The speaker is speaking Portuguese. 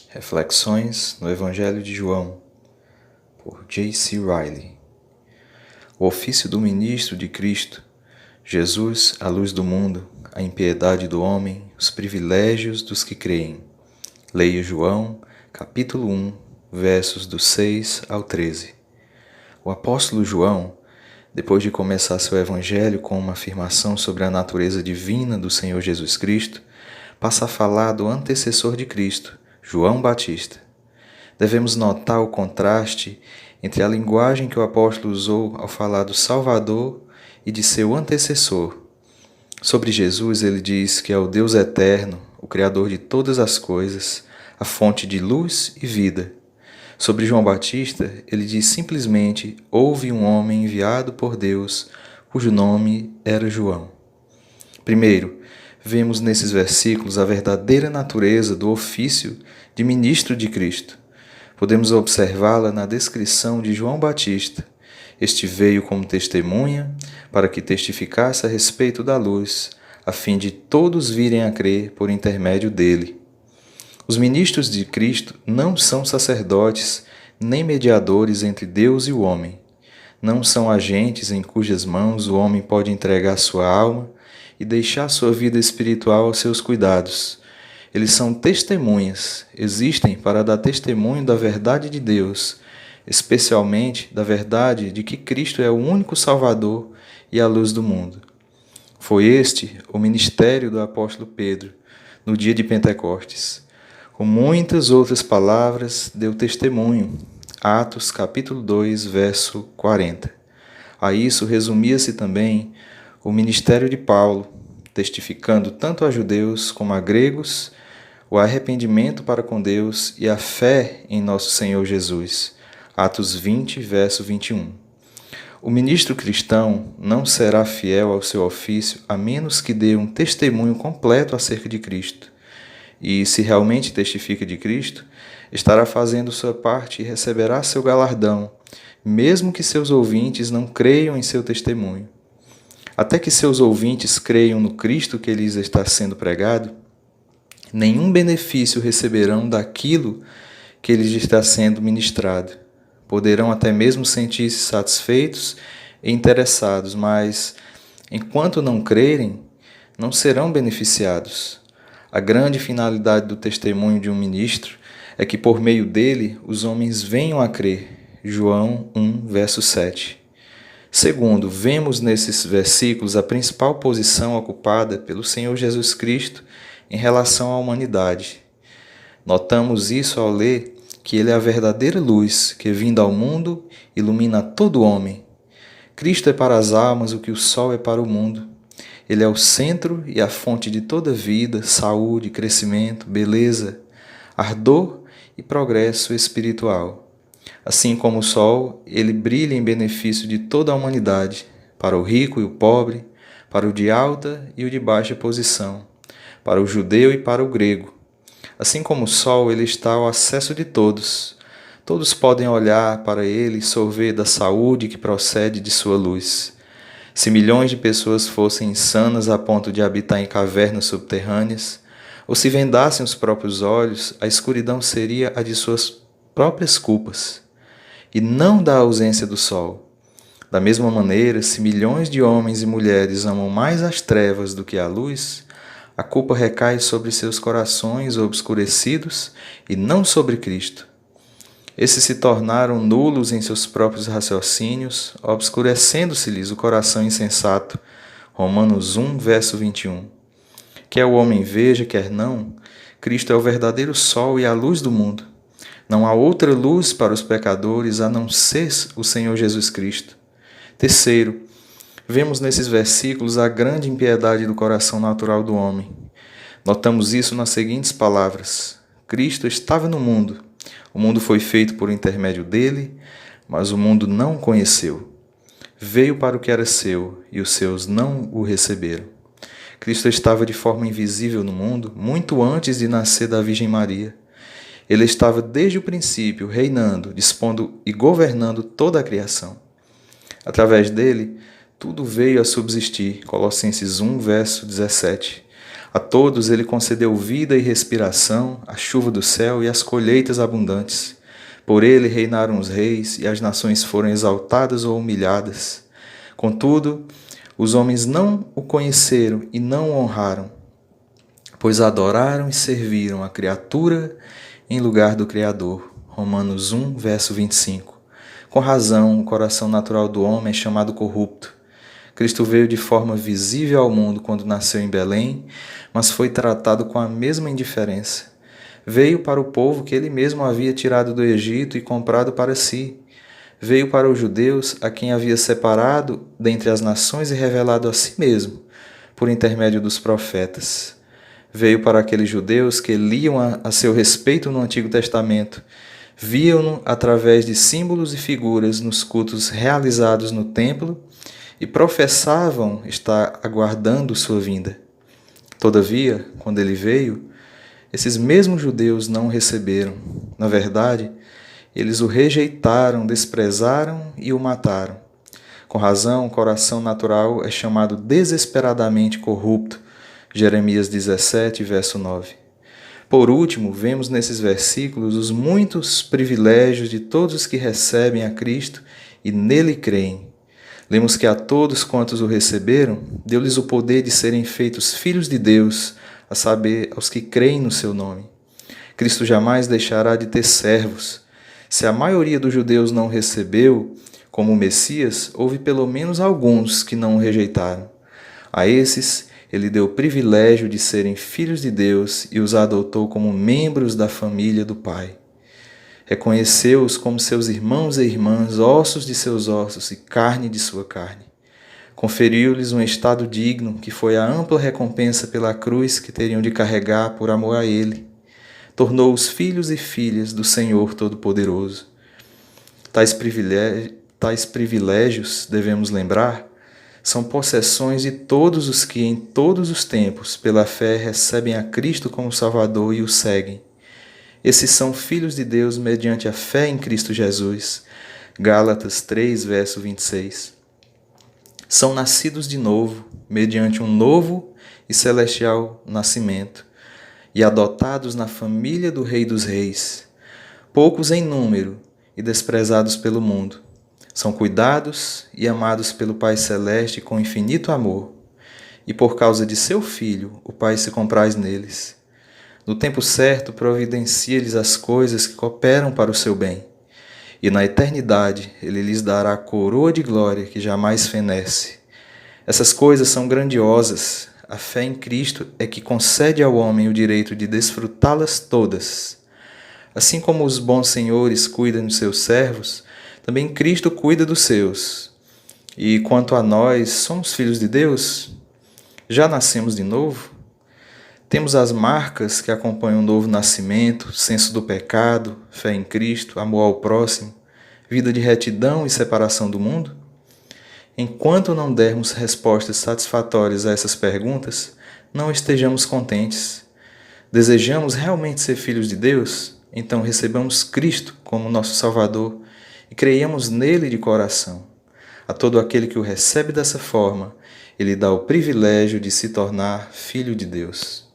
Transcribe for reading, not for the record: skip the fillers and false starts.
Reflexões no Evangelho de João, por J.C. Ryle. O ofício do ministro de Cristo, Jesus, a luz do mundo, a impiedade do homem, os privilégios dos que creem. Leia João, capítulo 1, versos do 6 ao 13. O apóstolo João, depois de começar seu evangelho com uma afirmação sobre a natureza divina do Senhor Jesus Cristo, passa a falar do antecessor de Cristo, João Batista. Devemos notar o contraste entre a linguagem que o apóstolo usou ao falar do Salvador e de seu antecessor. Sobre Jesus, ele diz que é o Deus eterno, o Criador de todas as coisas, a fonte de luz e vida. Sobre João Batista, ele diz simplesmente: houve um homem enviado por Deus, cujo nome era João. Primeiro, vemos nesses versículos a verdadeira natureza do ofício de ministro de Cristo. Podemos observá-la na descrição de João Batista. Este veio como testemunha para que testificasse a respeito da luz, a fim de todos virem a crer por intermédio dele. Os ministros de Cristo não são sacerdotes nem mediadores entre Deus e o homem. Não são agentes em cujas mãos o homem pode entregar sua alma e deixar sua vida espiritual aos seus cuidados. Eles são testemunhas, existem para dar testemunho da verdade de Deus, especialmente da verdade de que Cristo é o único Salvador e a luz do mundo. Foi este o ministério do apóstolo Pedro, no dia de Pentecostes. Com muitas outras palavras, deu testemunho. Atos capítulo 2, verso 40. A isso resumia-se também o ministério de Paulo, testificando tanto a judeus como a gregos o arrependimento para com Deus e a fé em nosso Senhor Jesus. Atos 20, verso 21. O ministro cristão não será fiel ao seu ofício a menos que dê um testemunho completo acerca de Cristo. E, se realmente testifica de Cristo, estará fazendo sua parte e receberá seu galardão, mesmo que seus ouvintes não creiam em seu testemunho. Até que seus ouvintes creiam no Cristo que lhes está sendo pregado, nenhum benefício receberão daquilo que lhes está sendo ministrado. Poderão até mesmo sentir-se satisfeitos e interessados, mas, enquanto não crerem, não serão beneficiados. A grande finalidade do testemunho de um ministro é que, por meio dele, os homens venham a crer. João 1, verso 7. Segundo, vemos nesses versículos a principal posição ocupada pelo Senhor Jesus Cristo em relação à humanidade. Notamos isso ao ler que ele é a verdadeira luz que, vindo ao mundo, ilumina todo homem. Cristo é para as almas o que o sol é para o mundo. Ele é o centro e a fonte de toda vida, saúde, crescimento, beleza, ardor e progresso espiritual. Assim como o sol, ele brilha em benefício de toda a humanidade, para o rico e o pobre, para o de alta e o de baixa posição, para o judeu e para o grego. Assim como o sol, ele está ao acesso de todos. Todos podem olhar para ele e sorver da saúde que procede de sua luz. Se milhões de pessoas fossem insanas a ponto de habitar em cavernas subterrâneas, ou se vendassem os próprios olhos, a escuridão seria a de suas próprias culpas, e não da ausência do sol. Da mesma maneira, se milhões de homens e mulheres amam mais as trevas do que a luz, a culpa recai sobre seus corações obscurecidos e não sobre Cristo. Esses se tornaram nulos em seus próprios raciocínios, obscurecendo-se-lhes o coração insensato. Romanos 1, verso 21. Quer o homem veja, quer não, Cristo é o verdadeiro sol e a luz do mundo. Não há outra luz para os pecadores a não ser o Senhor Jesus Cristo. Terceiro, vemos nesses versículos a grande impiedade do coração natural do homem. Notamos isso nas seguintes palavras: Cristo estava no mundo. O mundo foi feito por intermédio dele, mas o mundo não o conheceu. Veio para o que era seu, e os seus não o receberam. Cristo estava de forma invisível no mundo, muito antes de nascer da Virgem Maria. Ele estava desde o princípio, reinando, dispondo e governando toda a criação. Através dele, tudo veio a subsistir. Colossenses 1, verso 17. A todos ele concedeu vida e respiração, a chuva do céu e as colheitas abundantes. Por ele reinaram os reis e as nações foram exaltadas ou humilhadas. Contudo, os homens não o conheceram e não o honraram, pois adoraram e serviram a criatura em lugar do Criador. Romanos 1, verso 25. Com razão, o coração natural do homem é chamado corrupto. Cristo veio de forma visível ao mundo quando nasceu em Belém, mas foi tratado com a mesma indiferença. Veio para o povo que ele mesmo havia tirado do Egito e comprado para si. Veio para os judeus, a quem havia separado dentre as nações e revelado a si mesmo, por intermédio dos profetas. Veio para aqueles judeus que liam a seu respeito no Antigo Testamento, viam-no através de símbolos e figuras nos cultos realizados no templo e professavam estar aguardando sua vinda. Todavia, quando ele veio, esses mesmos judeus não o receberam. Na verdade, eles o rejeitaram, desprezaram e o mataram. Com razão, o coração natural é chamado desesperadamente corrupto. Jeremias 17, verso 9. Por último, vemos nesses versículos os muitos privilégios de todos os que recebem a Cristo e nele creem. Lemos que a todos quantos o receberam, deu-lhes o poder de serem feitos filhos de Deus, a saber, aos que creem no seu nome. Cristo jamais deixará de ter servos. Se a maioria dos judeus não o recebeu como Messias, houve pelo menos alguns que não o rejeitaram. A esses, ele deu o privilégio de serem filhos de Deus e os adotou como membros da família do Pai. Reconheceu-os como seus irmãos e irmãs, ossos de seus ossos e carne de sua carne. Conferiu-lhes um estado digno, que foi a ampla recompensa pela cruz que teriam de carregar por amor a ele. Tornou-os filhos e filhas do Senhor Todo-Poderoso. Tais privilégios, devemos lembrar, são possessões de todos os que em todos os tempos, pela fé, recebem a Cristo como Salvador e o seguem. Esses são filhos de Deus mediante a fé em Cristo Jesus. Gálatas 3, verso 26. São nascidos de novo, mediante um novo e celestial nascimento, e adotados na família do Rei dos Reis. Poucos em número e desprezados pelo mundo. São cuidados e amados pelo Pai Celeste com infinito amor. E por causa de seu Filho, o Pai se compraz neles. No tempo certo, providencia-lhes as coisas que cooperam para o seu bem. E na eternidade, ele lhes dará a coroa de glória que jamais fenece. Essas coisas são grandiosas. A fé em Cristo é que concede ao homem o direito de desfrutá-las todas. Assim como os bons senhores cuidam de seus servos, também Cristo cuida dos seus. E quanto a nós, somos filhos de Deus? Já nascemos de novo? Temos as marcas que acompanham o novo nascimento, senso do pecado, fé em Cristo, amor ao próximo, vida de retidão e separação do mundo? Enquanto não dermos respostas satisfatórias a essas perguntas, não estejamos contentes. Desejamos realmente ser filhos de Deus? Então recebamos Cristo como nosso Salvador e creiamos nele de coração. A todo aquele que o recebe dessa forma, ele dá o privilégio de se tornar filho de Deus.